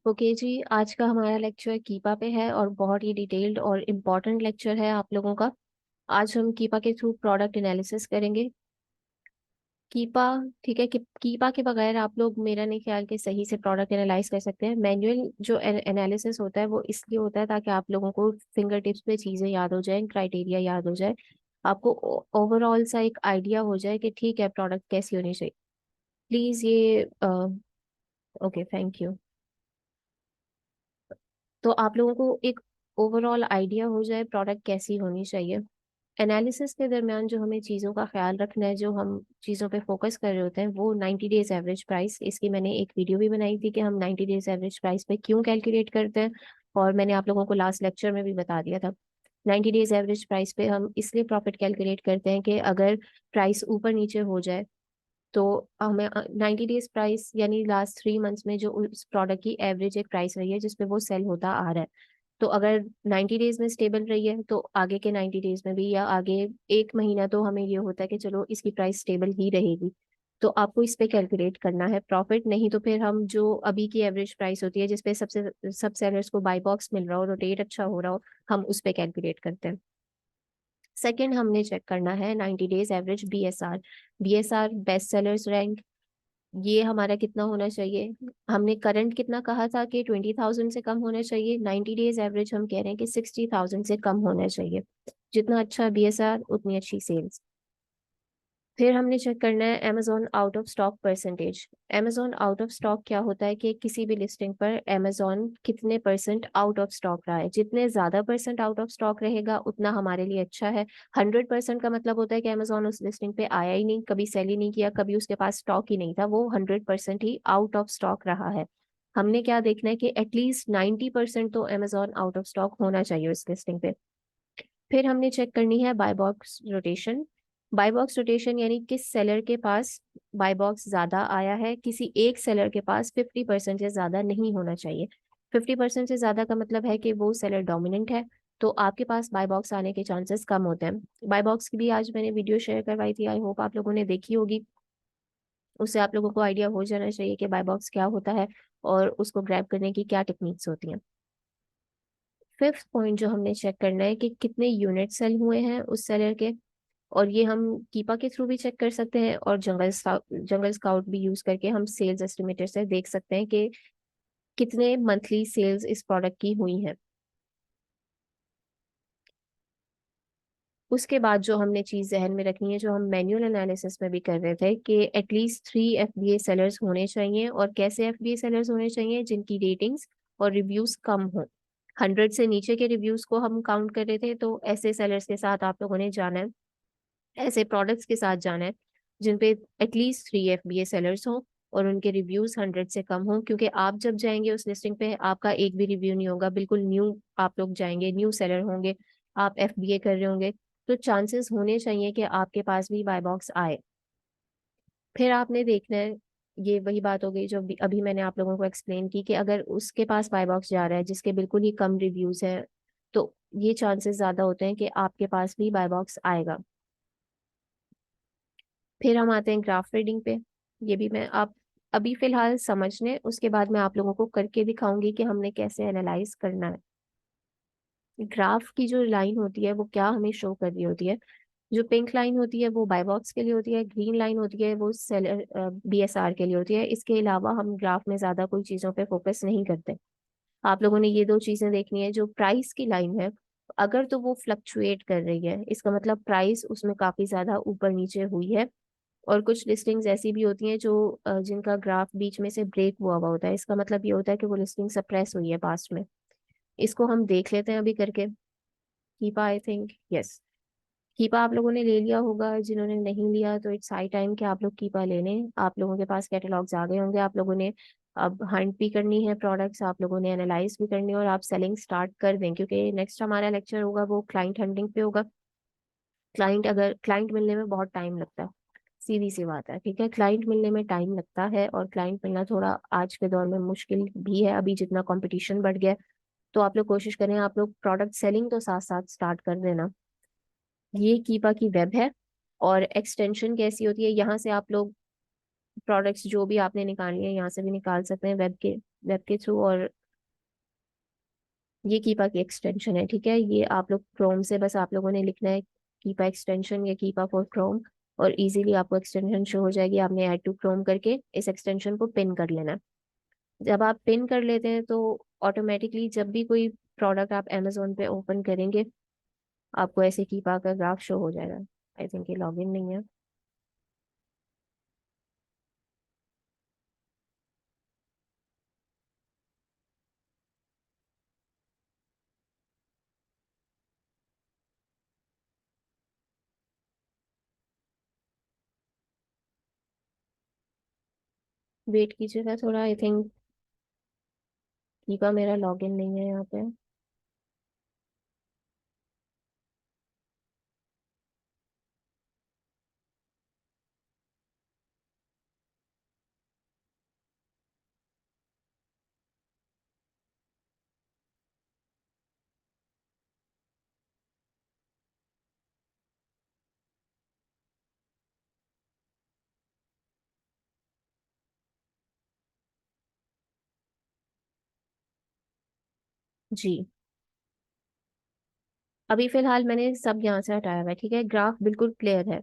Okay जी, आज का हमारा लेक्चर कीपा पे है और बहुत ही डिटेल्ड और इम्पोर्टेंट लेक्चर है आप लोगों का। आज हम कीपा के थ्रू प्रोडक्ट एनालिसिस करेंगे। कीपा, ठीक है कि कीपा के बगैर आप लोग मेरा नहीं ख्याल कि सही से प्रोडक्ट एनालाइज कर सकते हैं। मैनुअल जो एनालिसिस होता है वो इसलिए होता है ताकि आप लोगों को फिंगर टिप्स पे चीज़ें याद हो जाए, क्राइटेरिया याद हो जाए, आपको ओवरऑल सा एक आइडिया हो जाए कि ठीक है प्रोडक्ट कैसी होनी चाहिए। प्लीज़ ये ओके, थैंक यू। तो आप लोगों को एक ओवरऑल आइडिया हो जाए प्रोडक्ट कैसी होनी चाहिए। एनालिसिस के दरमियान जो हमें चीज़ों का ख्याल रखना है, जो हम चीज़ों पे फोकस कर रहे होते हैं, वो 90 डेज एवरेज प्राइस। इसकी मैंने एक वीडियो भी बनाई थी कि हम 90 डेज एवरेज प्राइस पे क्यों कैलकुलेट करते हैं, और मैंने आप लोगों को लास्ट लेक्चर में भी बता दिया था। 90 डेज एवरेज प्राइस पे हम इसलिए प्रॉफिट कैलकुलेट करते हैं कि अगर प्राइस ऊपर नीचे हो जाए तो हमें 90 डेज प्राइस यानी लास्ट 3 मंथ्स में जो उस प्रोडक्ट की एवरेज एक प्राइस रही है जिसपे वो सेल होता आ रहा है, तो अगर 90 डेज में स्टेबल रही है तो आगे के 90 डेज में भी, या आगे एक महीना, तो हमें ये होता है कि चलो इसकी प्राइस स्टेबल ही रहेगी। तो आपको इस पे कैलकुलेट करना है प्रॉफिट। नहीं तो फिर हम जो अभी की एवरेज प्राइस होती है जिसपे सबसे सब सेलर्स को बाई बॉक्स मिल रहा हो, रोटेट अच्छा हो रहा हो, हम उस पे कैलकुलेट करते हैं। सेकंड हमने चेक करना है 90 days average BSR. BSR best sellers rank, ये हमारा कितना होना चाहिए। हमने करंट कितना कहा था कि 20,000 से कम होना चाहिए, 90 डेज एवरेज हम कह रहे हैं कि 60,000 से कम होना चाहिए। जितना अच्छा बीएसआर उतनी अच्छी सेल्स। फिर हमने चेक करना है Amazon out of stock percentage. Amazon out of stock क्या होता है कि किसी भी लिस्टिंग पर अमेजोन कितने परसेंट आउट ऑफ स्टॉक रहा है। जितने ज्यादा परसेंट आउट ऑफ स्टॉक रहेगा उतना हमारे लिए अच्छा है। 100% का मतलब होता है कि अमेजोन उस लिस्टिंग पे आया ही नहीं, कभी सेल ही नहीं किया, कभी उसके पास स्टॉक ही नहीं था, वो 100% ही आउट ऑफ स्टॉक रहा है। हमने क्या देखना है कि एटलीस्ट 90% तो अमेजोन आउट ऑफ स्टॉक होना चाहिए उस लिस्टिंग पे। फिर हमने चेक करनी है buy box rotation. Buy box rotation यानी किस सेलर के पास बाय बॉक्स ज्यादा आया है। किसी एक सेलर के पास 50% से ज्यादा नहीं होना चाहिए। 50% से ज्यादा का मतलब है कि वो सेलर डोमिनेंट है, तो आपके पास बाय बॉक्स आने के चांसेस कम होते हैं। बाय बॉक्स की भी आज मैंने वीडियो शेयर करवाई थी, आई होप आप लोगों ने देखी होगी। उससे आप लोगों को आइडिया हो जाना चाहिए कि बाय बॉक्स क्या होता है और उसको ग्रैब करने की क्या टेक्निक्स होती हैं। फिफ्थ पॉइंट जो हमने चेक करना है कि कितने यूनिट सेल हुए हैं उस सेलर के, और ये हम कीपा के थ्रू भी चेक कर सकते हैं, और जंगल स्काउट भी यूज करके हम सेल्स एस्टिमेटर से देख सकते हैं कि कितने मंथली सेल्स इस प्रोडक्ट की हुई हैं। उसके बाद जो हमने चीज जहन में रखनी है, जो हम मैन्युअल एनालिसिस में भी कर रहे थे, कि एटलीस्ट 3 एफबीए सेलर्स होने चाहिए। और कैसे एफबीए सेलर्स होने चाहिए, जिनकी रेटिंग्स और रिव्यूज कम हो। 100 से नीचे के रिव्यूज को हम काउंट कर रहे थे, तो ऐसे सेलर्स के साथ आप लोगों ने जाना है, ऐसे प्रोडक्ट्स के साथ जाना है जिन पे एटलीस्ट 3 एफबीए सेलर्स हों और उनके रिव्यूज 100 से कम हों। क्योंकि आप जब जाएंगे उस लिस्टिंग पे, आपका एक भी रिव्यू नहीं होगा, बिल्कुल न्यू आप लोग जाएंगे, न्यू सेलर होंगे, आप एफबीए कर रहे होंगे, तो चांसेस होने चाहिए कि आपके पास भी बाय बॉक्स आए। फिर आपने देखना है, ये वही बात हो गई जो अभी मैंने आप लोगों को एक्सप्लेन की, कि अगर उसके पास बाय बॉक्स जा रहा है जिसके बिल्कुल ही कम रिव्यूज हैं, तो ये चांसेस ज्यादा होते हैं कि आपके पास भी बाय बॉक्स आएगा। फिर हम आते हैं ग्राफ रीडिंग पे। ये भी मैं आप अभी फिलहाल समझने, उसके बाद मैं आप लोगों को करके दिखाऊंगी कि हमने कैसे एनालाइज करना है। ग्राफ की जो लाइन होती है वो क्या हमें शो कर रही होती है। जो पिंक लाइन होती है वो बाय बॉक्स के लिए होती है, ग्रीन लाइन होती है वो सेलर बीएसआर के लिए होती है। इसके अलावा हम ग्राफ में ज्यादा कोई चीजों पे फोकस नहीं करते। आप लोगों ने ये दो चीजें देखनी है। जो प्राइस की लाइन है, अगर तो वो फ्लक्चुएट कर रही है, इसका मतलब प्राइस उसमें काफी ज्यादा ऊपर नीचे हुई है। और कुछ लिस्टिंग्स ऐसी भी होती हैं जो जिनका ग्राफ बीच में से ब्रेक हुआ होता है, इसका मतलब ये होता है कि वो लिस्टिंग सप्रेस हुई है पास्ट में। इसको हम देख लेते हैं अभी करके। कीपा, आई थिंक यस, कीपा आप लोगों ने ले लिया होगा। जिन्होंने नहीं लिया तो इट्स हाई टाइम कि आप लोग कीपा ले लें। आप लोगों के पास कैटलॉग्स आ गए होंगे, आप लोगों ने अब हंट भी करनी है प्रोडक्ट्स, आप लोगों ने एनालाइज भी करनी है, और आप सेलिंग स्टार्ट कर दें, क्योंकि नेक्स्ट हमारा लेक्चर होगा वो क्लाइंट हंटिंग पे होगा। क्लाइंट मिलने में बहुत टाइम लगता है, सीधी सी बात है, ठीक है। क्लाइंट मिलने में टाइम लगता है, और क्लाइंट मिलना थोड़ा आज के दौर में मुश्किल भी है, अभी जितना कंपटीशन बढ़ गया है। तो आप लोग कोशिश करें, आप लोग प्रोडक्ट सेलिंग तो साथ साथ स्टार्ट कर देना। ये कीपा की वेब है। और एक्सटेंशन कैसी होती है, यहाँ से आप लोग प्रोडक्ट्स जो भी आपने निकालनी है यहाँ से भी निकाल सकते हैं वेब के थ्रू। और ये कीपा की एक्सटेंशन है, ठीक है। ये आप लोग क्रोम से बस आप लोगों ने लिखना है कीपा एक्सटेंशन या कीपा फॉर क्रोम, और इजीली आपको एक्सटेंशन शो हो जाएगी। आपने ऐड टू क्रोम करके इस एक्सटेंशन को पिन कर लेना है। जब आप पिन कर लेते हैं तो ऑटोमेटिकली जब भी कोई प्रोडक्ट आप अमेजोन पे ओपन करेंगे आपको ऐसे कीपा का ग्राफ शो हो जाएगा। आई थिंक ये लॉगिन नहीं है। वेट कीजिएगा थोड़ा, आई थिंक कीपा मेरा लॉगिन नहीं है यहाँ पे। जी, अभी फिलहाल मैंने सब यहाँ से हटाया हुआ है, ठीक है। ग्राफ बिल्कुल क्लियर है।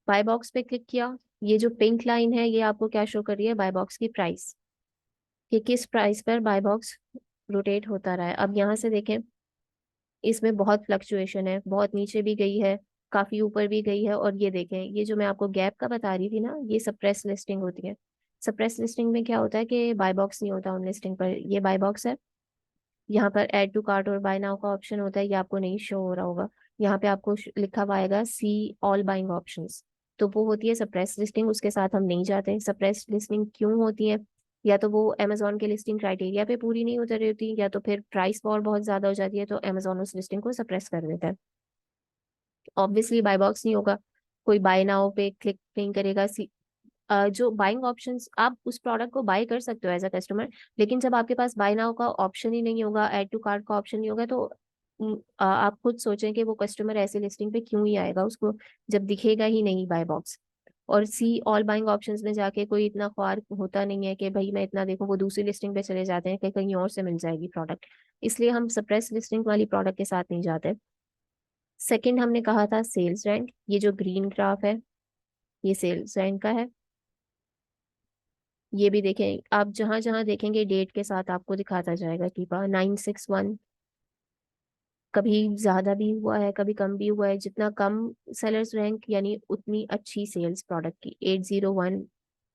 बाय बॉक्स पे क्लिक किया, ये जो पिंक लाइन है ये आपको क्या शो कर रही है, बाय बॉक्स की प्राइस, कि किस प्राइस पर बाय बॉक्स रोटेट होता रहा है। अब यहाँ से देखें, इसमें बहुत फ्लक्चुएशन है, बहुत नीचे भी गई है, काफी ऊपर भी गई है। और ये देखें, ये जो मैं आपको गैप का बता रही थी ना, ये सप्रेस लिस्टिंग होती है। सप्रेस लिस्टिंग में क्या होता है कि बाय बॉक्स नहीं होता उन लिस्टिंग पर, ये बाय बॉक्स है। यहाँ पर ऐड टू कार्ट और बाय नाउ का ऑप्शन होता है, ये आपको नहीं शो हो रहा होगा। यहाँ पे आपको लिखा हुआ आएगा सी ऑल बाइंग ऑप्शंस, तो वो होती है सप्रेस लिस्टिंग, उसके साथ हम नहीं जाते। सप्रेस लिस्टिंग क्यों होती है, या तो वो अमेजोन के लिस्टिंग क्राइटेरिया पे पूरी नहीं उतर रही होती, या तो फिर प्राइस वॉर बहुत ज्यादा हो जाती है, तो अमेजोन उस लिस्टिंग को सप्रेस कर देता है। ऑब्वियसली बाय बॉक्स नहीं होगा, कोई बाय नाउ पे क्लिक नहीं करेगा। जो बाइंग ऑप्शंस, आप उस प्रोडक्ट को बाय कर सकते हो एज अ कस्टमर, लेकिन जब आपके पास बाय नाउ का ऑप्शन ही नहीं होगा, ऐड टू कार्ट का ऑप्शन नहीं होगा, तो आप खुद सोचें कि वो कस्टमर ऐसे लिस्टिंग पे क्यों ही आएगा, उसको जब दिखेगा ही नहीं बाय बॉक्स। और सी ऑल बाइंग ऑप्शंस में जाके कोई इतना ख्वार होता नहीं है कि भाई मैं इतना देखूं, वो दूसरी लिस्टिंग पे चले जाते हैं कि कहीं और से मिल जाएगी प्रोडक्ट। इसलिए हम सप्रेस लिस्टिंग वाली प्रोडक्ट के साथ नहीं जाते। सेकंड हमने कहा था सेल्स रैंक, ये जो ग्रीन ग्राफ है ये सेल्स रैंक का है। ये भी देखें, आप जहां जहां देखेंगे डेट के साथ आपको दिखाता जाएगा कि 961, कभी ज्यादा भी हुआ है कभी कम भी हुआ है। जितना कम सेलर्स रैंक यानी उतनी अच्छी सेल्स प्रोडक्ट की, 801।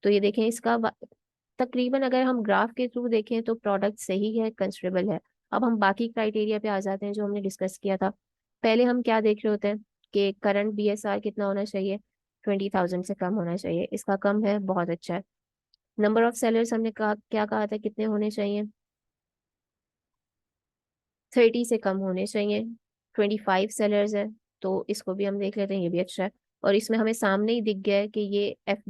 तो ये देखें इसका तकरीबन अगर हम ग्राफ के थ्रू देखें तो प्रोडक्ट सही है, कंसिडरेबल है। अब हम बाकी क्राइटेरिया पे आ जाते हैं जो हमने डिस्कस किया था। पहले हम क्या देख रहे होते हैं कि करंट बीएसआर कितना होना चाहिए, 20,000 से कम होना चाहिए। इसका कम है, बहुत अच्छा है। नंबर ऑफ सेलर्स हमने कहा, क्या कहा था कितने होने चाहिए, 30 से कम होने चाहिए। 25 सेलर्स है, तो इसको भी हम देख लेते हैं, ये भी अच्छा है। और इसमें हमें सामने ही दिख गया है कि ये एफ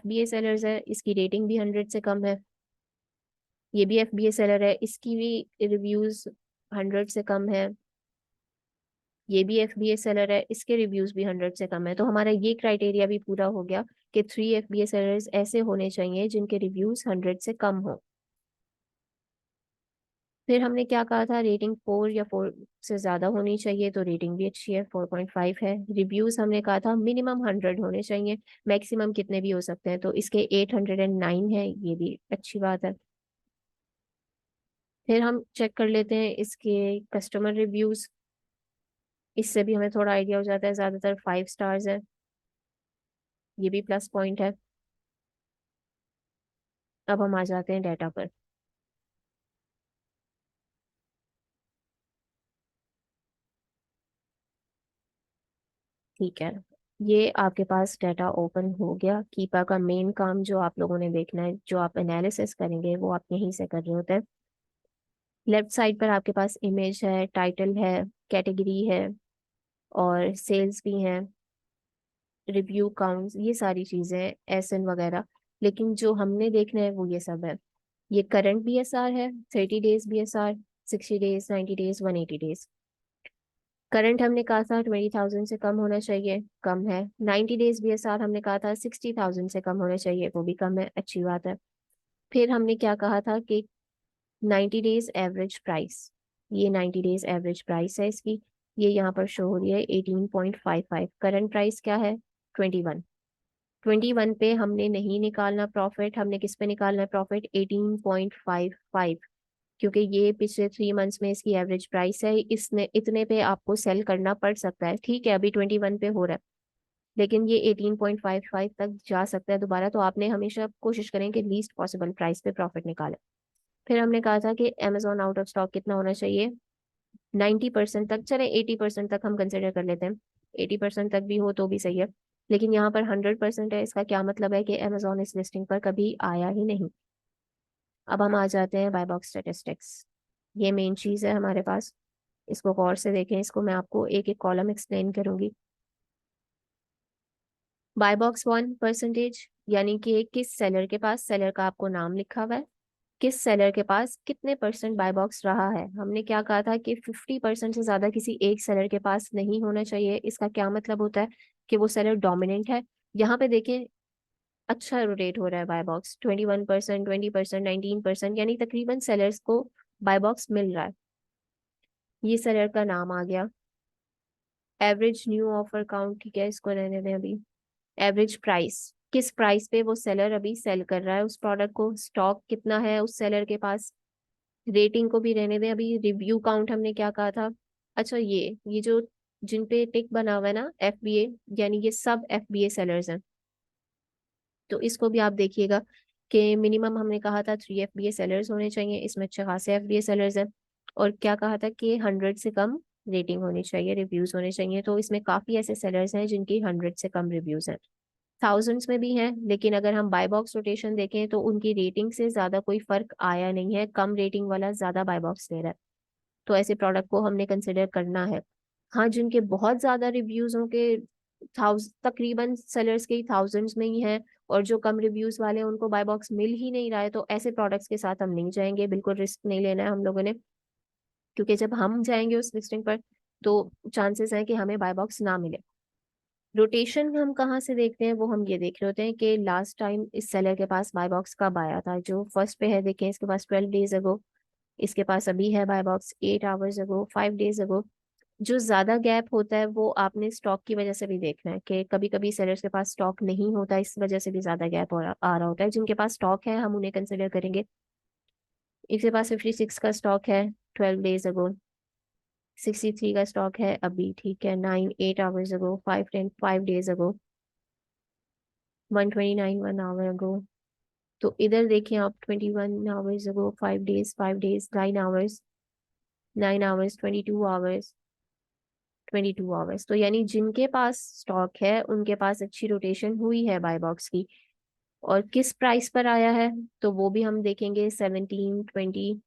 बी ए सेलर्स है, इसकी रेटिंग भी 100 से कम है। ये भी एफ बी ए सेलर है, इसकी भी रिव्यूज 100 से कम है। ये भी एफ बी ए सेलर है, इसके रिव्यूज भी 100 से कम है। तो हमारा ये क्राइटेरिया भी पूरा हो गया कि 3 FBA सेलर्स ऐसे होने चाहिए जिनके रिव्यूज 100 से कम हो। फिर हमने क्या कहा था, रेटिंग 4 या 4 से ज्यादा होनी चाहिए, तो रेटिंग भी अच्छी है, 4.5 है। रिव्यूज हमने कहा था मिनिमम 100 होने चाहिए, मैक्सिमम कितने भी हो सकते हैं, तो इसके 809 है, ये भी अच्छी बात है। फिर हम चेक कर लेते हैं इसके कस्टमर रिव्यूज, इससे भी हमें थोड़ा आइडिया हो जाता है, ज्यादातर 5 स्टार्स है, ये भी प्लस पॉइंट है। अब हम आ जाते हैं डाटा पर। ठीक है, ये आपके पास डाटा ओपन हो गया। कीपा का मेन काम जो आप लोगों ने देखना है, जो आप एनालिसिस करेंगे वो आप यहीं से कर रहे होते हैं। लेफ्ट साइड पर आपके पास इमेज है, टाइटल है, कैटेगरी है, और सेल्स भी हैं, रिव्यू काउंट्स, ये सारी चीजें हैं, एसएन वगैरह। लेकिन जो हमने देखना है वो ये सब है। ये करंट बीएसआर है, 30 days BSR, 60 days, 90 days, 180 days. Current हमने कहा था 20,000 से कम होना चाहिए, कम है। 90 डेज BSR हमने कहा था 60,000 से कम होना चाहिए, वो भी कम है, अच्छी बात है। फिर हमने क्या कहा था कि 90 डेज एवरेज प्राइस, ये 90 डेज एवरेज प्राइस है इसकी, ये यहाँ पर शो हो रही है 18.55। करंट प्राइस क्या है? 21। 21 पे हमने नहीं निकालना प्रॉफिट, हमने किस पे निकालना है प्रॉफिट? 18.55, क्योंकि ये पिछले 3 मंथ्स में इसकी एवरेज प्राइस है। इसने इतने पे आपको सेल करना पड़ सकता है, ठीक है, अभी 21 पे हो रहा है, लेकिन ये 18.55 तक जा सकता है दोबारा। तो आपने हमेशा कोशिश करें कि लीस्ट पॉसिबल प्राइस पे प्रॉफिट निकालें। फिर हमने कहा था कि अमेजोन आउट ऑफ स्टॉक कितना होना चाहिए? 90% तक, चले 80% तक हम कंसिडर कर लेते हैं, 80% तक भी हो तो भी सही है। लेकिन यहाँ पर 100% है, इसका क्या मतलब है कि अमेजोन इस लिस्टिंग पर कभी आया ही नहीं। अब हम आ जाते हैं बाय बॉक्स स्टेटिस्टिक्स। ये मेन चीज़ है हमारे पास, इसको गौर से देखें, इसको मैं आपको एक एक कॉलम एक्सप्लेन करूंगी। बाय बॉक्स 1%, यानी कि किस सेलर के पास, सेलर का आपको नाम लिखा हुआ है, किस सेलर के पास कितने परसेंट बाय बॉक्स रहा है। हमने क्या कहा था कि 50% से ज्यादा किसी एक सेलर के पास नहीं होना चाहिए। इसका क्या मतलब होता है? कि वो सेलर डोमिनेंट है। यहाँ पे देखें, अच्छा रोटेट हो रहा है बाय बॉक्स, 21%, 20%, 19%, यानी तकरीबन सेलर्स को बाय बॉक्स मिल रहा है। ये सेलर का नाम आ गया। एवरेज न्यू ऑफर काउंट, ठीक है, इसको रहने दें अभी। एवरेज प्राइस, किस प्राइस पे वो सेलर अभी सेल कर रहा है उस प्रोडक्ट को, स्टॉक कितना है उस सेलर के पास। रेटिंग को भी रहने दें अभी। रिव्यू काउंट हमने क्या कहा था? अच्छा, ये जो जिन पे टिक बना हुआ है ना, FBA, यानी ये सब FBA सेलर्स हैं। तो इसको भी आप देखिएगा कि मिनिमम हमने कहा था 3 FBA सेलर्स होने चाहिए, इसमें अच्छे खासे FBA सेलर्स हैं। और क्या कहा था कि 100 से कम रेटिंग होनी चाहिए, रिव्यूज होने चाहिए। तो इसमें काफी ऐसे सेलर्स हैं जिनकी 100 से कम रिव्यूज हैं। थाउजेंड्स में भी हैं, लेकिन अगर हम बाय बॉक्स रोटेशन देखें तो उनकी रेटिंग से ज्यादा कोई फर्क आया नहीं है, कम रेटिंग वाला ज्यादा बाय बॉक्स ले रहा है। तो ऐसे प्रोडक्ट को हमने कंसिडर करना है। हाँ, जिनके बहुत ज्यादा रिव्यूज हों के तकरीबन सेलर्स के थाउजेंड्स में ही हैं, और जो कम रिव्यूज वाले हैं उनको बाय बॉक्स मिल ही नहीं रहा है, तो ऐसे प्रोडक्ट्स के साथ हम नहीं जाएंगे, बिल्कुल रिस्क नहीं लेना है हम लोगों ने। क्योंकि जब हम जाएंगे उस लिस्टिंग पर तो चांसेस हैं कि हमें बाय बॉक्स ना मिले। रोटेशन हम कहाँ से देखते हैं, वो हम ये देख रहे होते हैं कि लास्ट टाइम इस सेलर के पास बाय बॉक्स कब आया था। जो फर्स्ट पे है देखें, इसके पास 12 डेज अगो, इसके पास अभी है buy box 8 hours ago, 5 days ago. जो ज्यादा गैप होता है वो आपने स्टॉक की वजह से भी देखना है, कि कभी कभी सेलर्स के पास स्टॉक नहीं होता, इस वजह से भी ज्यादा गैप आ रहा होता है। जिनके पास स्टॉक है हम उन्हें कंसिडर करेंगे। इसके पास 56 का स्टॉक है 12 डेज अगो, 63 का स्टॉक है अभी, ठीक है, 8 आवर्स अगो, 5 डेज अगो, 129 1 आवर अगो। तो इधर देखिए आप, 21 hours ago, 5 days, 5 days, 9 hours, 9 hours, 22 hours, 22 hours. तो यानी जिनके पास स्टॉक है उनके पास अच्छी रोटेशन हुई है बाय बॉक्स की। और किस प्राइस पर आया है, तो वो भी हम देखेंगे, 17, 20,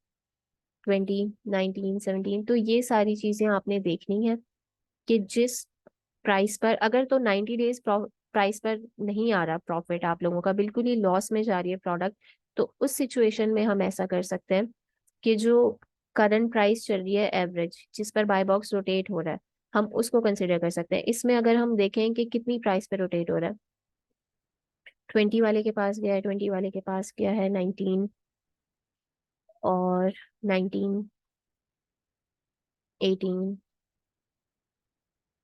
20, 19, 17। तो ये सारी चीजें आपने देखनी है कि जिस प्राइस पर, अगर तो 90 डेज प्राइस पर नहीं आ रहा प्रॉफिट, आप लोगों का बिल्कुल ही लॉस में जा रही है प्रोडक्ट, तो उस सिचुएशन में हम ऐसा कर सकते हैं कि जो करंट प्राइस चल रही है एवरेज, जिस पर बाय बॉक्स रोटेट हो रहा है, हम उसको कंसिडर कर सकते हैं। इसमें अगर हम देखें कि कितनी प्राइस पे रोटेट हो रहा है, 20 वाले के पास गया है, 20 वाले के पास गया है 19, और 19, 18,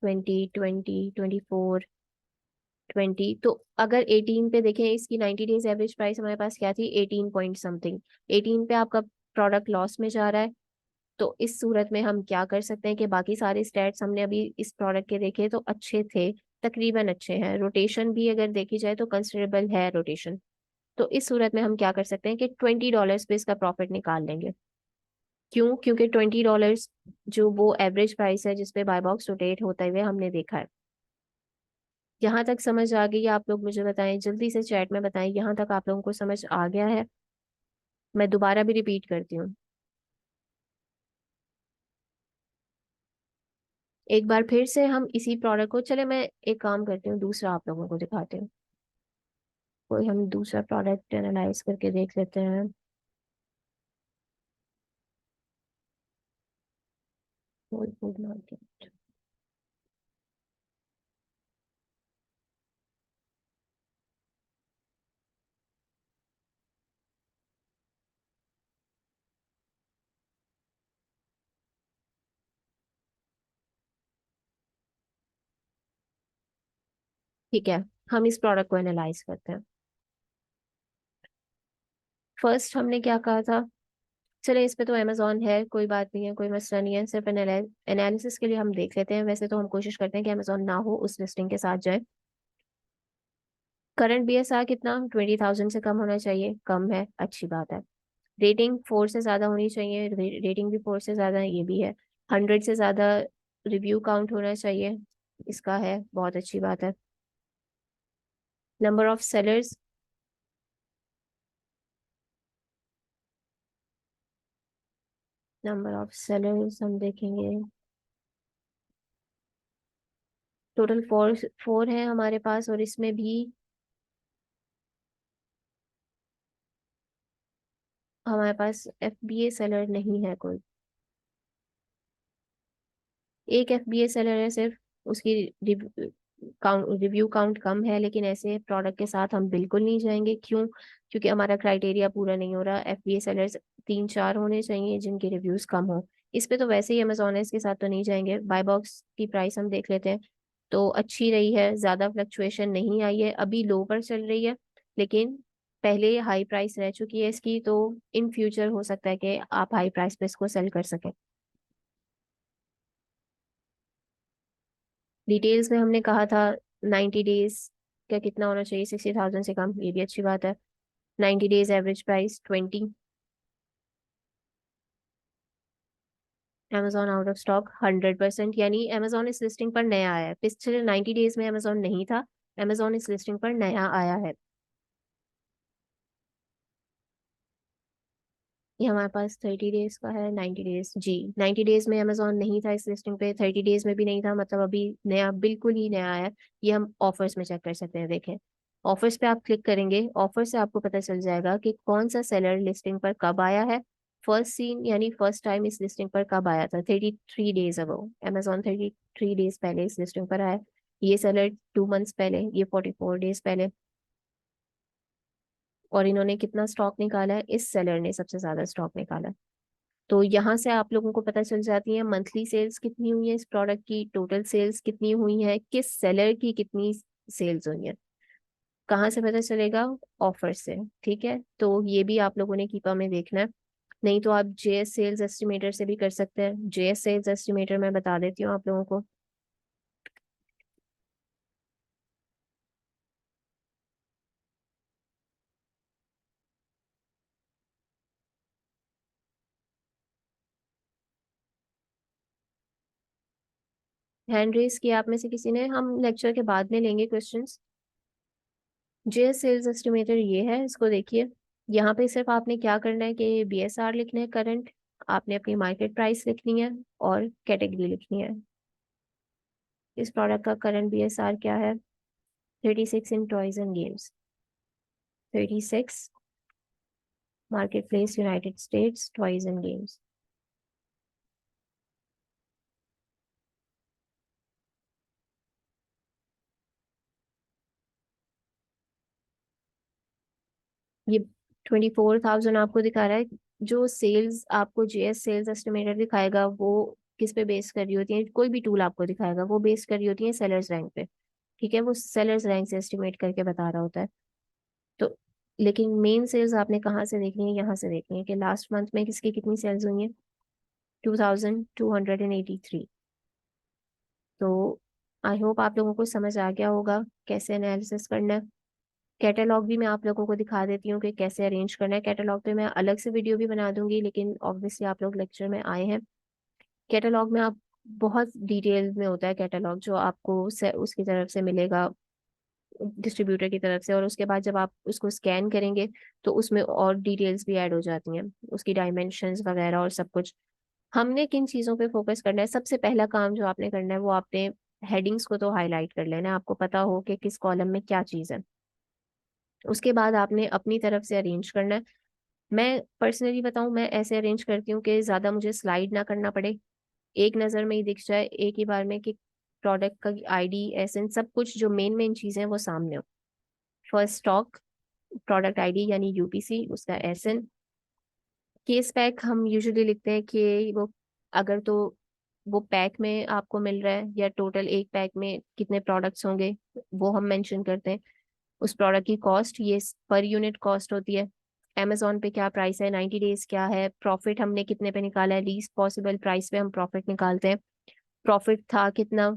20, 20, 24, 20। तो अगर 18 पे देखें, इसकी 90 डेज एवरेज प्राइस हमारे पास क्या थी? 18 पॉइंट समथिंग। 18 पे आपका प्रोडक्ट लॉस में जा रहा है। तो इस सूरत में हम क्या कर सकते हैं कि बाकी सारे स्टैट्स हमने अभी इस प्रोडक्ट के देखे तो अच्छे थे, तकरीबन अच्छे हैं। रोटेशन भी अगर देखी जाए तो कंसिडरेबल है रोटेशन। तो इस सूरत में हम क्या कर सकते हैं कि $20 पे इसका प्रॉफिट निकाल लेंगे। क्यों? क्योंकि $20 जो वो एवरेज प्राइस है जिसपे बाय बॉक्स रोटेट होते हुए हमने देखा है। यहाँ तक समझ आ गई? आप लोग मुझे बताएं, जल्दी से चैट में बताएं, यहाँ तक आप लोगों को समझ आ गया है? मैं दोबारा भी रिपीट करती हूँ, एक बार फिर से हम इसी प्रोडक्ट को, चले मैं एक काम करती हूँ, दूसरा आप लोगों को दिखाती हूँ। कोई हम दूसरा प्रोडक्ट एनालाइज करके देख लेते हैं। फूड मार्केट, ठीक है, हम इस प्रोडक्ट को एनालाइज करते हैं। फर्स्ट हमने क्या कहा था, चले इस पे तो अमेजोन है, कोई बात नहीं है, कोई मसला नहीं है, सिर्फ एनालिसिस के लिए हम देख लेते हैं। वैसे तो हम कोशिश करते हैं कि अमेजोन ना हो, उस लिस्टिंग के साथ जाए। करंट BSR कितना, 20,000 से कम होना चाहिए, कम है, अच्छी बात है। रेटिंग 4 से ज़्यादा होनी चाहिए, रेटिंग भी 4 से ज़्यादा है, ये भी है। 100 से ज़्यादा रिव्यू काउंट होना चाहिए, इसका है, बहुत अच्छी बात है। Number of sellers, number of sellers हम देखेंगे, टोटल 4 है हमारे पास, और इसमें भी हमारे पास FBA सेलर नहीं है कोई। एक FBA सेलर है सिर्फ, उसकी रिव्यू काउंट कम है, लेकिन ऐसे प्रोडक्ट के साथ हम बिल्कुल नहीं जाएंगे। क्यों? क्योंकि हमारा क्राइटेरिया पूरा नहीं हो रहा। FBA सेलर्स 3-4 होने चाहिए जिनके रिव्यूज कम हो। इस पे तो वैसे ही अमेजोन है, इसके साथ तो नहीं जाएंगे। बाय बॉक्स की प्राइस हम देख लेते हैं, तो अच्छी रही है, ज्यादा फ्लक्चुएशन नहीं आई है, अभी लो पर चल रही है, लेकिन पहले हाई प्राइस रह चुकी है इसकी, तो इन फ्यूचर हो सकता है कि आप हाई प्राइस पे इसको सेल कर सकें। डिटेल्स में हमने कहा था 90 डेज का कितना होना चाहिए, 60,000 से कम, ये भी अच्छी बात है। 90 days average price 20। Amazon out of stock 100%, यानी Amazon इस लिस्टिंग पर नया आया है, पिछले 90 डेज में Amazon नहीं था, Amazon इस लिस्टिंग पर नया आया है। ये हमारे पास 30 डेज का है, 90 डेज, जी 90 डेज में अमेजोन नहीं था इस लिस्टिंग पे, 30 डेज में भी नहीं था, मतलब अभी नया, बिल्कुल ही नया आया है। ये हम ऑफर्स में चेक कर सकते हैं, देखें। ऑफर्स पे आप क्लिक करेंगे, ऑफर से आपको पता चल जाएगा कि कौन सा सेलर लिस्टिंग पर कब आया है। फर्स्ट सीन यानी फर्स्ट टाइम इस लिस्टिंग पर कब आया था, 33 डेज अगो। अमेजोन 33 डेज पहले इस लिस्टिंग पर आया। ये सेलर 2 मंथ्स पहले, ये 44 डेज पहले। और इन्होंने कितना स्टॉक निकाला है, इस सेलर ने सबसे ज्यादा स्टॉक निकाला है। तो यहाँ से आप लोगों को पता चल जाती है मंथली सेल्स कितनी हुई है इस प्रोडक्ट की, टोटल सेल्स कितनी हुई है, किस सेलर की कितनी सेल्स हुई है। कहाँ से पता चलेगा? ऑफर से। ठीक है, तो ये भी आप लोगों ने कीपा में देखना है। नहीं तो आप JS सेल्स एस्टिमेटर से भी कर सकते हैं। JS सेल्स एस्टिमेटर मैं बता देती हूँ आप लोगों को। हैंड रेस किया आप में से किसी ने, हम लेक्चर के बाद में लेंगे क्वेश्चंस। JS सेल्स एस्टिमेटर ये है, इसको देखिए। यहाँ पे सिर्फ आपने क्या करना है कि BSR लिखना है करंट, आपने अपनी मार्केट प्राइस लिखनी है, और कैटेगरी लिखनी है। इस प्रोडक्ट का करंट BSR क्या है? 36 in toys and games, 36 marketplace United States toys and games. ये 24,000 आपको दिखा रहा है। जो सेल्स आपको JS सेल्स एस्टिमेटर दिखाएगा, वो किस पे बेस कर रही होती है? कोई भी टूल आपको दिखाएगा, वो बेस कर रही होती है सेलर्स रैंक पे। ठीक है, वो सेलर्स रैंक से एस्टिमेट करके बता रहा होता है। तो लेकिन मेन सेल्स आपने कहाँ से देखनी है? यहाँ से देखनी है कि लास्ट मंथ में किसकी कितनी सेल्स हुई है। 2,283। तो आई होप आप लोगों को समझ आ गया होगा कैसे एनालिसिस करना है। कैटलॉग भी मैं आप लोगों को दिखा देती हूँ कि कैसे अरेंज करना है। कैटलॉग पे मैं अलग से वीडियो भी बना दूंगी, लेकिन ऑब्वियसली आप लोग लेक्चर में आए हैं। कैटलॉग में आप, बहुत डिटेल में होता है कैटलॉग, जो आपको उसकी तरफ से मिलेगा, डिस्ट्रीब्यूटर की तरफ से, और उसके बाद जब आप उसको स्कैन करेंगे तो उसमें और डिटेल्स भी ऐड हो जाती हैं, उसकी डायमेंशंस वगैरह और सब कुछ। हमने किन चीज़ों पे फोकस करना है? सबसे पहला काम जो आपने करना है, वो आपने हेडिंग्स को तो हाईलाइट कर लेना है, आपको पता हो कि किस कॉलम में क्या चीज़ है। उसके बाद आपने अपनी तरफ से अरेंज करना है। मैं पर्सनली बताऊं, मैं ऐसे अरेंज करती हूँ कि ज़्यादा मुझे स्लाइड ना करना पड़े, एक नज़र में ही दिख जाए एक ही बार में कि प्रोडक्ट का ID, एसन, सब कुछ जो मेन मेन चीज़ें हैं वो सामने हो। फर्स्ट स्टॉक, प्रोडक्ट ID यानी UPC, उसका एसन। केस पैक हम यूजुअली लिखते हैं कि वो, अगर तो वो पैक में आपको मिल रहा है या टोटल एक पैक में कितने प्रोडक्ट्स होंगे वो हम मेंशन करते हैं। उस प्रोडक्ट की कॉस्ट, ये पर यूनिट कॉस्ट होती है। अमेजोन पे क्या प्राइस है, 90 डेज क्या है, प्रॉफिट हमने कितने पे निकाला है, लीस्ट पॉसिबल प्राइस पे हम प्रॉफिट निकालते हैं। प्रॉफिट था कितना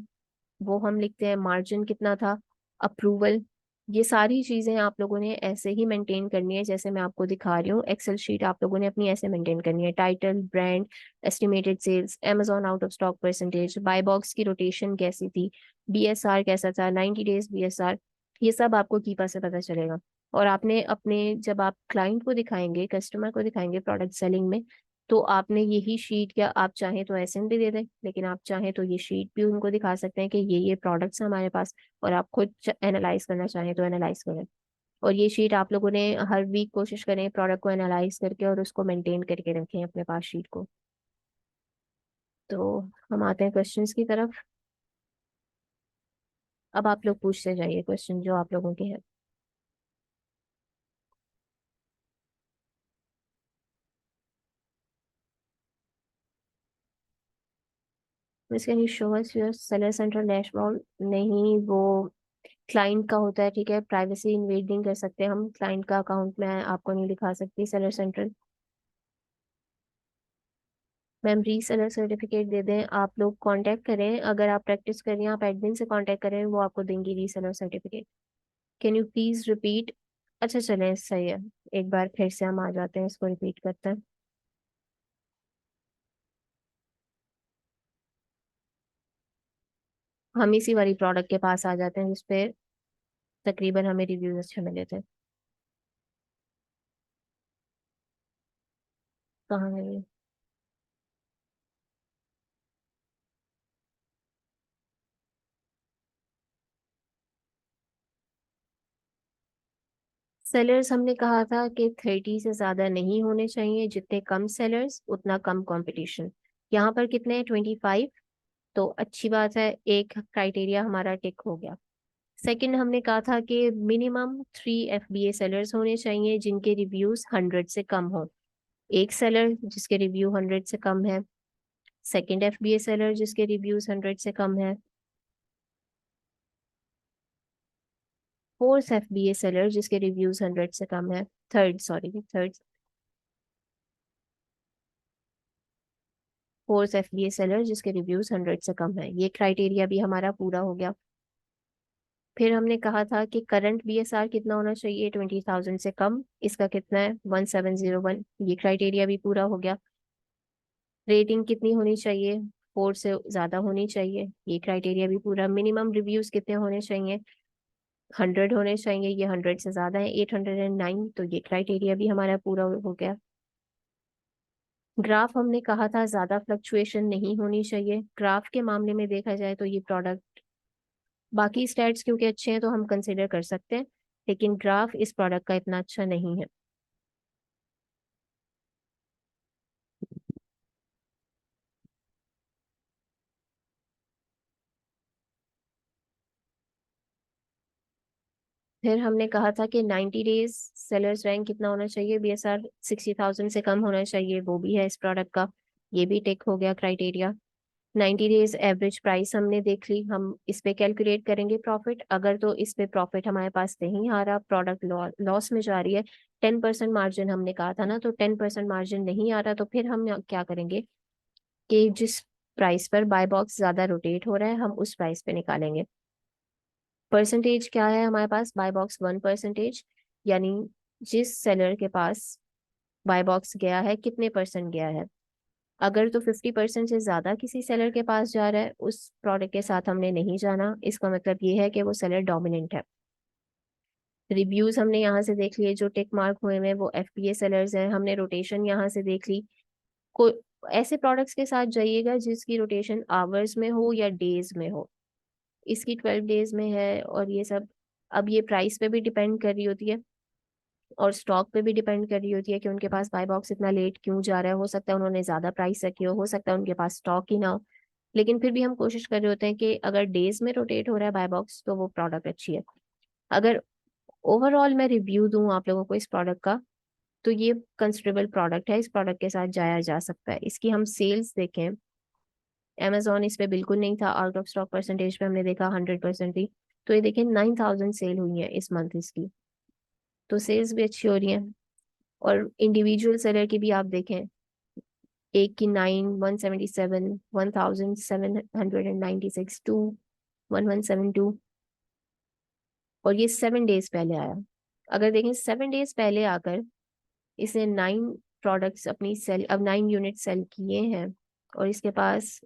वो हम लिखते हैं, मार्जिन कितना था, अप्रूवल। ये सारी चीजें आप लोगों ने ऐसे ही मेंटेन करनी है जैसे मैं आपको दिखा रही हूँ। एक्सेल शीट आप लोगों ने अपनी ऐसे मेंटेन करनी है। Title, brand, estimated sales, amazon out of stock percentage, buy box की रोटेशन कैसी थी, बीएसआर कैसा था, 90 डेज बीएसआर, ये सब आपको कीपा से पता चलेगा। और आपने अपने, जब आप क्लाइंट को दिखाएंगे, कस्टमर को दिखाएंगे प्रोडक्ट सेलिंग में, तो आपने यही शीट, या आप चाहें तो एसएन भी दे दें, लेकिन आप चाहें तो ये शीट भी उनको दिखा सकते हैं कि ये प्रोडक्ट्स हैं हमारे पास, और आप खुद एनालाइज करना चाहें तो एनालाइज करें। और ये शीट आप लोगों ने हर वीक कोशिश करें प्रोडक्ट को एनालाइज करके और उसको मेंटेन करके रखें अपने पास शीट को। तो हम आते हैं क्वेश्चंस की तरफ। अब आप लोग पूछते जाइए क्वेश्चन जो आप लोगों के हैं। Can you show us your seller central dashboard? नहीं, वो क्लाइंट का होता है, ठीक है, प्राइवेसी इन्वेड नहीं कर सकते हम, क्लाइंट का अकाउंट मैं आपको नहीं दिखा सकती seller central. Ma'am reseller certificate दे दें, आप लोग कांटेक्ट करें, अगर आप प्रैक्टिस कर रही हैं आप एडमिन से कांटेक्ट करें, वो आपको देंगी reseller certificate. Can you please repeat? अच्छा चलें, सही है, एक बार फिर से हम आ जाते हैं, इसको रिपीट करते हैं। हम इसी वाली प्रोडक्ट के पास आ जाते हैं जिसपे तकरीबन हमें रिव्यूज अच्छे मिले थे। कहाँ है ये? सेलर्स हमने कहा था कि 30 से ज्यादा नहीं होने चाहिए, जितने कम सेलर्स उतना कम कंपटीशन। यहाँ पर कितने हैं, 25। तो अच्छी बात है, एक क्राइटेरिया हमारा टिक हो गया। सेकंड हमने कहा था कि मिनिमम 3 FBA सेलर्स होने चाहिए जिनके रिव्यूज 100 से कम हो। एक सेलर जिसके रिव्यू 100 से कम है, सेकंड FBA सेलर जिसके रिव्यूज 100 से कम है, फोर्थ FBA सेलर जिसके रिव्यूज 100 से कम है, third, sorry third, fourth FBA seller जिसके रिव्यूज 100 से कम है। ये क्राइटेरिया भी हमारा पूरा हो गया। फिर हमने कहा था कि करंट BSR कितना होना चाहिए, 20,000 से कम, इसका कितना है, 1701, ये क्राइटेरिया भी पूरा हो गया। रेटिंग कितनी होनी चाहिए, 4 से ज्यादा होनी चाहिए, ये क्राइटेरिया भी पूरा। मिनिमम रिव्यूज कितने होने चाहिए, 100 होने चाहिए, ये 100 से ज्यादा है, 809, तो ये क्राइटेरिया भी हमारा पूरा हो गया। ग्राफ हमने कहा था ज्यादा फ्लक्चुएशन नहीं होनी चाहिए, ग्राफ के मामले में देखा जाए तो ये प्रोडक्ट, बाकी स्टैट्स क्योंकि अच्छे हैं तो हम कंसिडर कर सकते हैं, लेकिन ग्राफ इस प्रोडक्ट का इतना अच्छा नहीं है। फिर हमने कहा था कि 90 डेज सेलर्स रैंक कितना होना चाहिए, BSR 60,000 से कम होना चाहिए, वो भी है इस प्रोडक्ट का, ये भी टिक हो गया क्राइटेरिया। 90 डेज एवरेज प्राइस हमने देख ली, हम इस पे कैलकुलेट करेंगे प्रॉफिट। अगर तो इस पे प्रॉफिट हमारे पास नहीं आ रहा, प्रोडक्ट लॉस में जा रही है, 10% मार्जिन हमने कहा था ना, तो 10% मार्जिन नहीं आ रहा, तो फिर हम क्या करेंगे कि जिस प्राइस पर बाय बॉक्स ज्यादा रोटेट हो रहा है हम उस प्राइस पे निकालेंगे। परसेंटेज क्या है हमारे पास, बाय बॉक्स 1%, यानी जिस सेलर के पास बाय बॉक्स गया है कितने परसेंट गया है। अगर तो 50% से ज्यादा किसी सेलर के पास जा रहा है, उस प्रोडक्ट के साथ हमने नहीं जाना, इसका मतलब ये है कि वो सेलर डोमिनेंट है। रिव्यूज हमने यहाँ से देख लिए, जो टिक मार्क हुए हैं वो FBA सेलर्स हैं, हमने रोटेशन यहाँ से देख ली। को ऐसे प्रोडक्ट्स के साथ जाइएगा जिसकी रोटेशन आवर्स में हो या डेज में हो। इसकी 12 डेज में है और ये सब। अब ये प्राइस पे भी डिपेंड कर रही होती है और स्टॉक पे भी डिपेंड कर रही होती है कि उनके पास बाय बॉक्स इतना लेट क्यों जा रहा है, हो सकता है उन्होंने ज्यादा प्राइस रखी हो सकता है उनके पास स्टॉक ही ना हो। लेकिन फिर भी हम कोशिश कर रहे होते हैं कि अगर डेज में रोटेट हो रहा है बाय बॉक्स तो वो प्रोडक्ट अच्छी है। अगर ओवरऑल मैं रिव्यू दूं आप लोगों को इस प्रोडक्ट का, तो ये कंसिडरेबल प्रोडक्ट है, इस प्रोडक्ट के साथ जाया जा सकता है। इसकी हम सेल्स देखें अमेजोन इस पे बिल्कुल नहीं था, आउट ऑफ स्टॉक परसेंटेज पे हमने देखा 100% थी। तो ये देखें 9,000 सेल हुई है इस मंथ इसकी, तो सेल्स भी अच्छी हो रही हैं। और इंडिविजुअल सेलर की भी आप देखें, एक की 9,177, 1,796, 2,1,172, और ये 7 डेज पहले आया। अगर देखें 7 डेज पहले आकर इसने 9 प्रोडक्ट्स अपनी सेल, अब 9 यूनिट सेल किए हैं, और इसके पास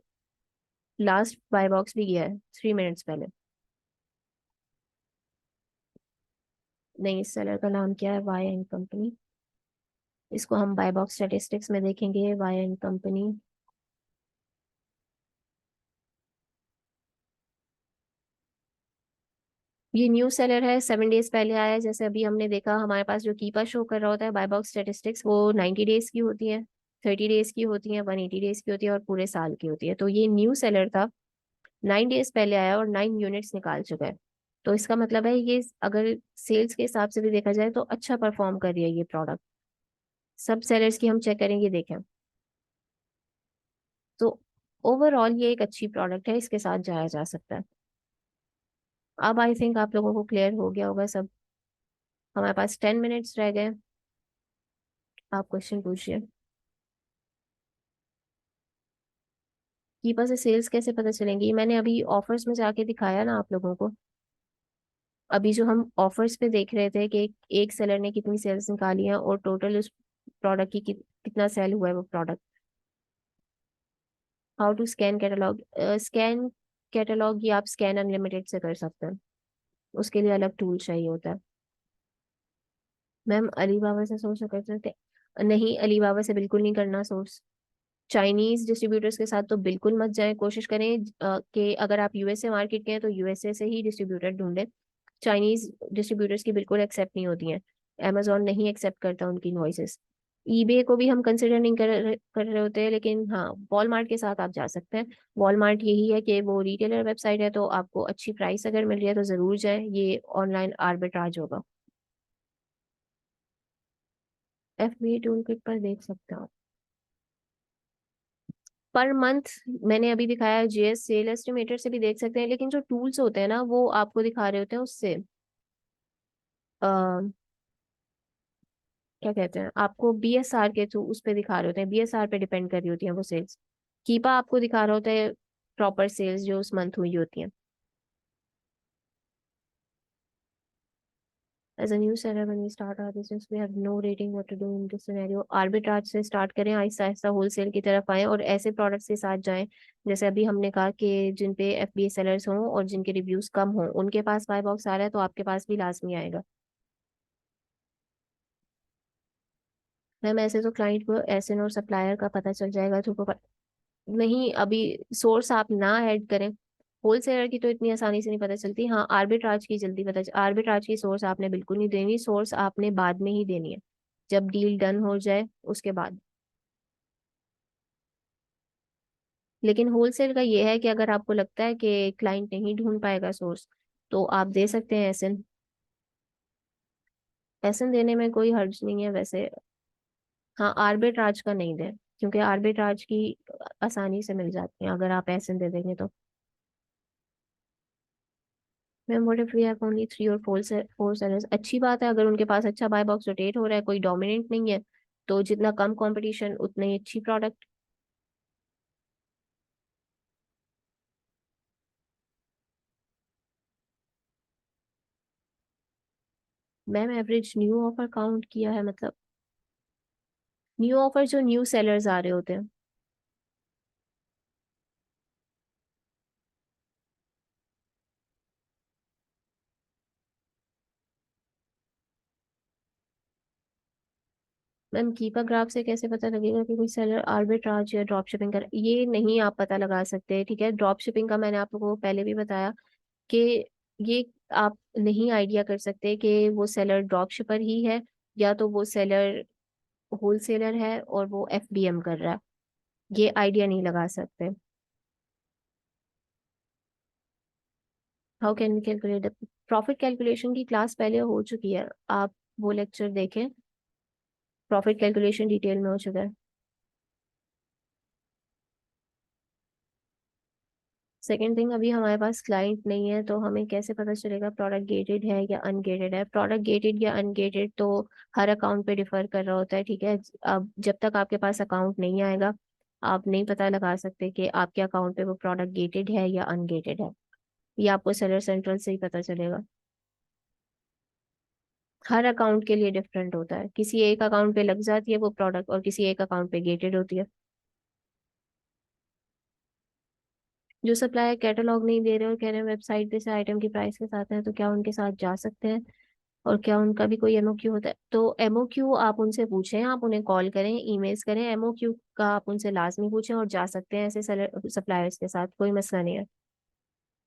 लास्ट बाय बॉक्स भी गया है 3 मिनट्स पहले। नहीं, इस सेलर का नाम क्या है? Y and company. इसको हम बाय बॉक्स स्टेटिस्टिक्स में देखेंगे, वाई एंड कंपनी। ये न्यू सेलर है, 7 डेज पहले आया है। जैसे अभी हमने देखा हमारे पास जो कीपर शो कर रहा होता है बाय बॉक्स स्टेटिस्टिक्स, वो 90 डेज की होती है, 30 डेज की होती है, 180 डेज की होती है, और पूरे साल की होती है। तो ये न्यू सेलर था, 9 डेज पहले आया और 9 यूनिट्स निकाल चुका है। तो इसका मतलब है ये, अगर सेल्स के हिसाब से भी देखा जाए तो अच्छा परफॉर्म कर रही है ये प्रोडक्ट। सब सेलर्स की हम चेक करेंगे, देखें तो ओवरऑल ये एक अच्छी प्रोडक्ट है, इसके साथ जाया जा सकता है। अब आई थिंक आप लोगों को क्लियर हो गया होगा सब। हमारे पास 10 मिनट्स रह गए, आप क्वेश्चन पूछिए। कीपर से सेल्स कैसे पता चलेंगी? मैंने अभी ऑफर्स में जाके दिखाया ना आप लोगों को। अभी जो हम ऑफर्स पे देख रहे थे कि एक सेलर ने कितनी सेल्स निकाली हैं और टोटल उस प्रोडक्ट की कितना सेल हुआ है वो product. How to scan catalogue? Scan catalogue ये आप स्कैन अनलिमिटेड से कर सकते हैं, उसके लिए अलग टूल चाहिए होता है। मैम अलीबाबा से सोर्स कर सकते? नहीं, अलीबाबा से बिल्कुल नहीं करना सोर्स। चाइनीज डिस्ट्रीब्यूटर्स के साथ तो बिल्कुल मत जाएं। कोशिश करें कि अगर आप यूएसए मार्केट के हैं तो यूएसए से ही डिस्ट्रीब्यूटर ढूंढें। चाइनीज डिस्ट्रीब्यूटर्स की बिल्कुल एक्सेप्ट नहीं होती हैं, अमेजोन नहीं एक्सेप्ट करता उनकी इनवॉइसेस। ईबे को भी हम कंसिडर नहीं कर रहे होते हैं, लेकिन हाँ वॉलमार्ट के साथ आप जा सकते हैं। वॉलमार्ट यही है कि वो रिटेलर वेबसाइट है, तो आपको अच्छी प्राइस अगर मिल रही है तो ज़रूर जाएं, ये ऑनलाइन आर्बिट्राज होगा। एफबीए टूल किट पर देख सकते हो पर मंथ। मैंने अभी दिखाया, जीएस सेल एस्टिमेटर से भी देख सकते हैं, लेकिन जो टूल्स होते हैं ना वो आपको दिखा रहे होते हैं उससे, आ, क्या कहते हैं, आपको बीएसआर के थ्रू उस पे दिखा रहे होते हैं, बीएसआर पे डिपेंड कर रही होती हैं वो सेल्स। कीपा आपको दिखा रहा होता है प्रॉपर सेल्स जो उस मंथ हुई होती हैं। As a new seller when we start our business we have no rating what to do in this scenario. Arbitrage से स्टार्ट करें, आहिस्ता आहिस्ता होलसेल की तरफ आएं और ऐसे प्रोडक्ट्स के साथ जाएं जैसे अभी हमने कहा कि जिन पे एफबीए सेलर्स हों और जिनके रिव्यूज कम हों, उनके पास बाय बॉक्स आ रहा है तो आपके पास भी लाजमी आएगा। मैम ऐसे तो क्लाइंट को एसएन और सप्लायर का पता चल जाएगा तो नहीं, अभी सोर्स आप ना ऐड करें। होलसेलर की तो इतनी आसानी से नहीं पता चलती, हाँ आर्बिट्राज की जल्दी आर्बिट्राज की सोर्स आपने बिल्कुल नहीं देनी, सोर्स आपने बाद में ही देनी है, जब डील डन हो जाए उसके बाद। लेकिन होलसेल का ये है कि अगर आपको लगता है कि क्लाइंट नहीं ढूंढ पाएगा सोर्स, तो आप दे सकते हैं एसएन। एसएन देने में कोई हर्ज नहीं है वैसे। हाँ आर्बिट्राज का नहीं दें, क्योंकि आर्बिट्राज की आसानी से मिल जाती है अगर आप एसएन दे देंगे तो। Ma'am what if we have only 3 और 4 सेलर्स? अच्छी बात है, अगर उनके पास अच्छा बाय बॉक्स रोटेट हो रहा है, कोई डोमिनेंट नहीं है, तो जितना कम कंपटीशन उतना ही अच्छी product. Ma'am average new offer count किया है मतलब? न्यू ऑफर जो न्यू सेलर्स आ रहे होते हैं। मैम कीपा ग्राफ से कैसे पता लगेगा कि कोई सेलर आर्बिट्राज या ड्रॉप शिपिंग कर? ये नहीं आप पता लगा सकते, ठीक है। ड्रॉप शिपिंग का मैंने आप लोगों को पहले भी बताया कि ये आप नहीं आइडिया कर सकते कि वो सेलर ड्रॉप शिपर ही है या तो वो सेलर होलसेलर है और वो एफबीएम कर रहा है। ये आइडिया नहीं लगा सकते। How can we calculate? Profit calculation की क्लास पहले हो चुकी है, आप वो लेक्चर देखें, प्रॉफिट कैलकुलेशन डिटेल में हो चुका है। सेकेंड थिंग, अभी हमारे पास क्लाइंट नहीं है तो हमें कैसे पता चलेगा प्रोडक्ट गेटेड है या अनगेटेड है? प्रोडक्ट गेटेड या अनगेटेड तो हर अकाउंट पे डिफर कर रहा होता है, ठीक है। अब जब तक आपके पास अकाउंट नहीं आएगा, आप नहीं पता लगा सकते कि आपके अकाउंट पे वो प्रोडक्ट गेटेड है या अनगेटेड है। ये आपको सेलर सेंट्रल से ही पता चलेगा। हर अकाउंट के लिए डिफरेंट होता है, किसी एक अकाउंट पे लग जाती है वो प्रोडक्ट और किसी एक अकाउंट पे गेटेड होती है। जो सप्लायर कैटलॉग नहीं दे रहे और कह रहे हैं वेबसाइट पे से आइटम की प्राइस के साथ है, तो क्या उनके साथ जा सकते हैं? और क्या उनका भी कोई एमओक्यू होता है? तो एमओक्यू आप उनसे पूछें, आप उन्हें कॉल करें, ईमेल्स करें, एमओक्यू का आप उनसे लाजमी पूछें और जा सकते हैं ऐसे सप्लायर्स के साथ, कोई मसला नहीं है।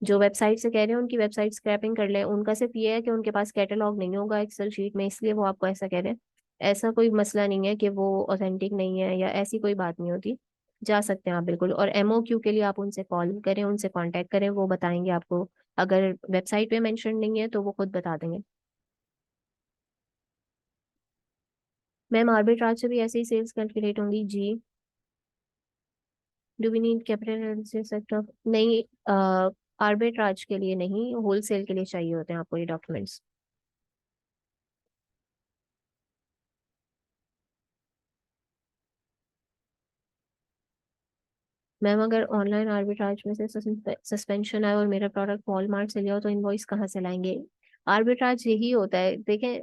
जो वेबसाइट से कह रहे हैं उनकी वेबसाइट स्क्रैपिंग कर लें, उनका सिर्फ ये है कि उनके पास कैटलॉग नहीं होगा एक्सेल शीट में, इसलिए वो आपको ऐसा कह रहे हैं। ऐसा कोई मसला नहीं है कि वो ऑथेंटिक नहीं है या ऐसी कोई बात नहीं होती। जा सकते हैं आप बिल्कुल, और एमओक्यू के लिए आप उनसे कॉल करें, उनसे कांटेक्ट करें, वो बताएंगे आपको। अगर वेबसाइट पे मेंशन नहीं है तो वो खुद बता देंगे। मैम आर्बिट्राज से भी ऐसे ही सेल्स कैलकुलेट होंगी जी। Do we need capital sector? नहीं, आर्बिट्राज के लिए नहीं, होलसेल के लिए चाहिए होते हैं आपको ये डॉक्यूमेंट्स। मैम अगर ऑनलाइन आर्बिट्राज में से सस्पेंशन आए और मेरा प्रोडक्ट वॉलमार्ट से लिया हो तो इनवॉइस कहाँ से लाएंगे? आर्बिट्राज यही होता है, देखें,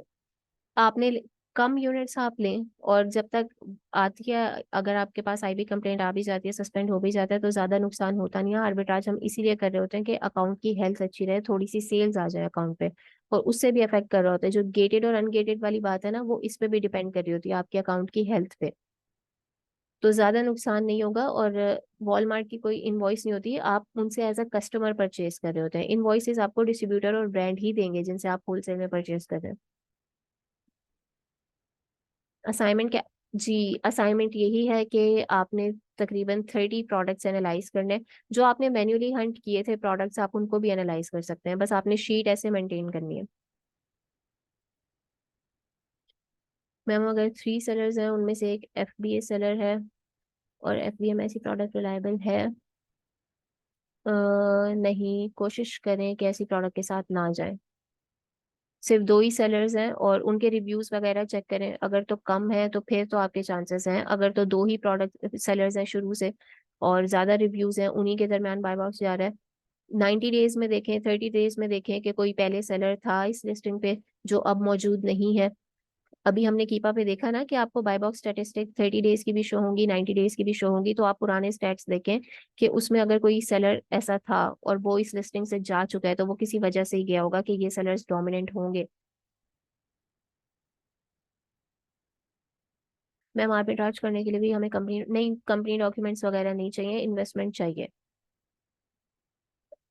आपने कम यूनिट्स आप लें और जब तक आती है, अगर आपके पास आईबी कंप्लेंट आ भी जाती है, सस्पेंड हो भी जाता है, तो ज्यादा नुकसान होता नहीं है। आर्बिट्राज हम इसीलिए कर रहे होते हैं कि अकाउंट की हेल्थ अच्छी रहे, थोड़ी सी सेल्स आ जाए अकाउंट पे, और उससे भी अफेक्ट कर रहा होता है। जो गेटेड और अनगेटेड वाली बात है ना, वो इस पे भी डिपेंड कर रही होती है आपके अकाउंट की हेल्थ पे। तो ज्यादा नुकसान नहीं होगा। और वॉलमार्ट की कोई इनवॉइस नहीं होती, आप उनसे एज अ कस्टमर परचेज कर रहे होते हैं। इनवॉइसेस आपको डिस्ट्रीब्यूटर और ब्रांड ही देंगे जिनसे आप होलसेल में परचेज कर रहे हैं। असाइनमेंट क्या? जी, असाइनमेंट यही है कि आपने तकरीबन 30 प्रोडक्ट्स एनालाइज करने हैं। जो आपने मैन्युअली हंट किए थे प्रोडक्ट्स, आप उनको भी एनालाइज कर सकते हैं, बस आपने शीट ऐसे मेंटेन करनी है। मैम अगर 3 सेलर्स हैं, उनमें से एक एफबीए सेलर है और एफबीए में ऐसी प्रोडक्ट रिलायबल है, नहीं, कोशिश करें कि ऐसी प्रोडक्ट के साथ ना जाएं। सिर्फ 2 ही सेलर्स हैं और उनके रिव्यूज वगैरह चेक करें, अगर तो कम है तो फिर तो आपके चांसेस हैं। अगर तो 2 ही प्रोडक्ट सेलर्स हैं शुरू से और ज्यादा रिव्यूज हैं, उन्हीं के दरमियान बाय बॉक्स जा रहा है। 90 डेज में देखें, 30 डेज में देखें कि कोई पहले सेलर था इस लिस्टिंग पे जो अब मौजूद नहीं है। अभी हमने कीपा पे देखा ना कि आपको बाय बॉक्स स्टैटिस्टिक 30 डेज की भी शो होंगी, 90 डेज की भी शो होंगी, तो आप पुराने स्टैट्स देखें कि उसमें अगर कोई सेलर ऐसा था और वो इस लिस्टिंग से जा चुका है, तो वो किसी वजह से ही गया होगा कि ये सेलर्स डोमिनेंट होंगे। मैम आर्बिट्राज करने के लिए भी हमें कंपनी नहीं, कंपनी डॉक्यूमेंट्स वगैरह नहीं चाहिए, इन्वेस्टमेंट चाहिए।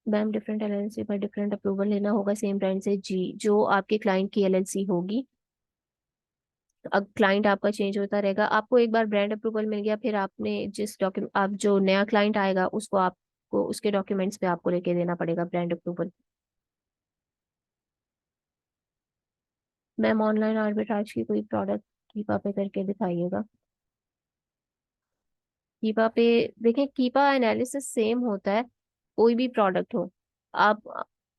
मैम डिफरेंट एलएलसी पर डिफरेंट अप्रूवल लेना होगा सेम ब्रांड से जी। जो आपके क्लाइंट की एलएलसी होगी, अब क्लाइंट आपका चेंज होता रहेगा, आपको एक बार ब्रांड अप्रूवल मिल गया, फिर आपने जिस डॉक्यूमेंट, आप जो नया क्लाइंट आएगा उसको आपको उसके डॉक्यूमेंट्स पे आपको लेके देना पड़ेगा brand approval. Ma'am online arbitrage की कोई प्रोडक्ट कीपा पे करके दिखाइएगा। कीपा पे देखें, कीपा एनालिसिस सेम होता है, कोई भी प्रोडक्ट हो। आप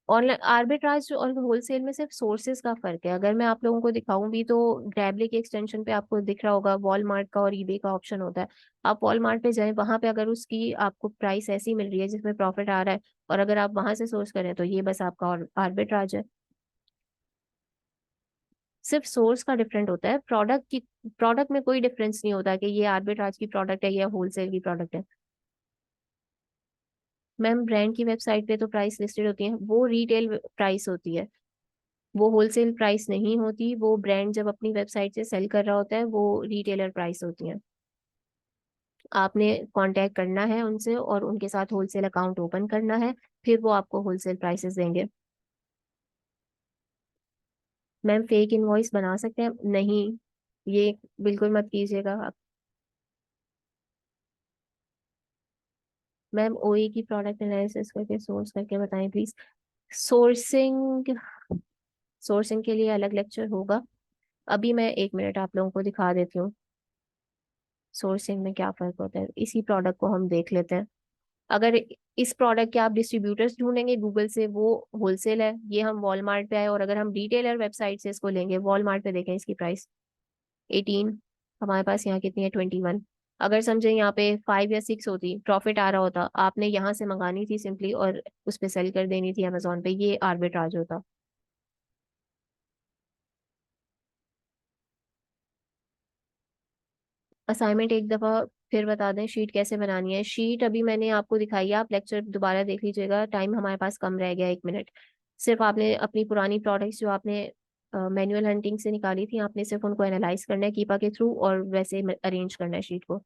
ऑनलाइन आर्बिट्राज और होलसेल में सिर्फ सोर्सेज का फर्क है। अगर मैं आप लोगों को दिखाऊं भी तो ग्रैबली के एक्सटेंशन पे आपको दिख रहा होगा वॉलमार्ट का और ईबे का ऑप्शन होता है। आप वॉलमार्ट पे जाएं, वहां पे अगर उसकी आपको प्राइस ऐसी मिल रही है जिसमें प्रॉफिट आ रहा है, और अगर आप वहां से सोर्स करें, तो ये बस आपका आर्बिट्राज है। सिर्फ सोर्स का डिफरेंट होता है, प्रोडक्ट में कोई डिफरेंस नहीं होता कि ये आर्बिट्राज की प्रोडक्ट है या होलसेल की प्रोडक्ट है। मैम ब्रांड की वेबसाइट पे तो प्राइस लिस्टेड होती है, वो रिटेल प्राइस होती है, वो होलसेल प्राइस नहीं होती। वो ब्रांड जब अपनी वेबसाइट से सेल कर रहा होता है वो रिटेलर प्राइस होती है। आपने कांटेक्ट करना है उनसे और उनके साथ होलसेल अकाउंट ओपन करना है, फिर वो आपको होलसेल प्राइसेस देंगे। मैम फेक इनवॉइस बना सकते हैं? नहीं, ये बिल्कुल मत कीजिएगा आप। मैम ओई की प्रोडक्ट एनालिसिस करके सोर्स करके बताएं प्लीज। सोर्सिंग सोर्सिंग के लिए अलग लेक्चर होगा। अभी मैं 1 मिनट आप लोगों को दिखा देती हूँ सोर्सिंग में क्या फर्क होता है, इसी प्रोडक्ट को हम देख लेते हैं। अगर इस प्रोडक्ट के आप डिस्ट्रीब्यूटर्स ढूंढेंगे गूगल से, वो होलसेल है, ये हम वॉलमार्ट पे आए, और अगर हम रिटेलर वेबसाइट से इसको लेंगे, वॉलमार्ट पे देखें इसकी प्राइस 18, हमारे पास यहाँ कितनी है 21। अगर समझे यहाँ पे 5 या 6 होती, प्रॉफिट आ रहा होता, आपने यहाँ से मंगानी थी सिंपली और उस पे सेल कर देनी थी अमेजोन पे, ये आर्बिट्राज होता। असाइनमेंट एक दफा फिर बता दें, शीट कैसे बनानी है। शीट अभी मैंने आपको दिखाई है, आप लेक्चर दोबारा देख लीजिएगा, टाइम हमारे पास कम रह गया 1 मिनट। सिर्फ आपने अपनी पुरानी प्रोडक्ट्स जो आपने मैनुअल हंटिंग से निकाली थी, आपने सिर्फ उनको एनालाइज करना है कीपा के थ्रू, और वैसे अरेंज करना है शीट को।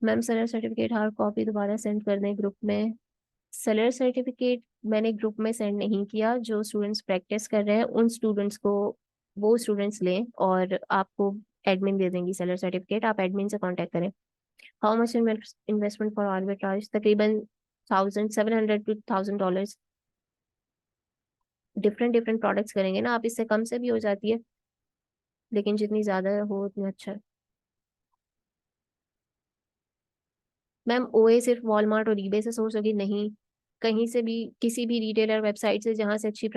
Ma'am seller certificate hard copy दोबारा सेंड कर दें ग्रुप में। सेलर सर्टिफिकेट मैंने ग्रुप में सेंड नहीं किया, जो स्टूडेंट्स प्रैक्टिस कर रहे हैं उन स्टूडेंट्स को, वो स्टूडेंट्स लें और आपको एडमिन दे देंगी सेलर सर्टिफिकेट, आप एडमिन से कांटेक्ट करें। How much investment for arbitrage, तकरीबन 1700 to $1000। डिफरेंट डिफरेंट प्रोडक्ट्स करेंगे ना आप, इससे कम से भी हो जाती है, लेकिन जितनी ज्यादा हो उतना अच्छा है। मैम ओए सिर्फ वॉलमार्ट और ईबे से सोर्स होगी नहीं, कहीं से भी, किसी भी रिटेलर वेबसाइट से जहां से अच्छी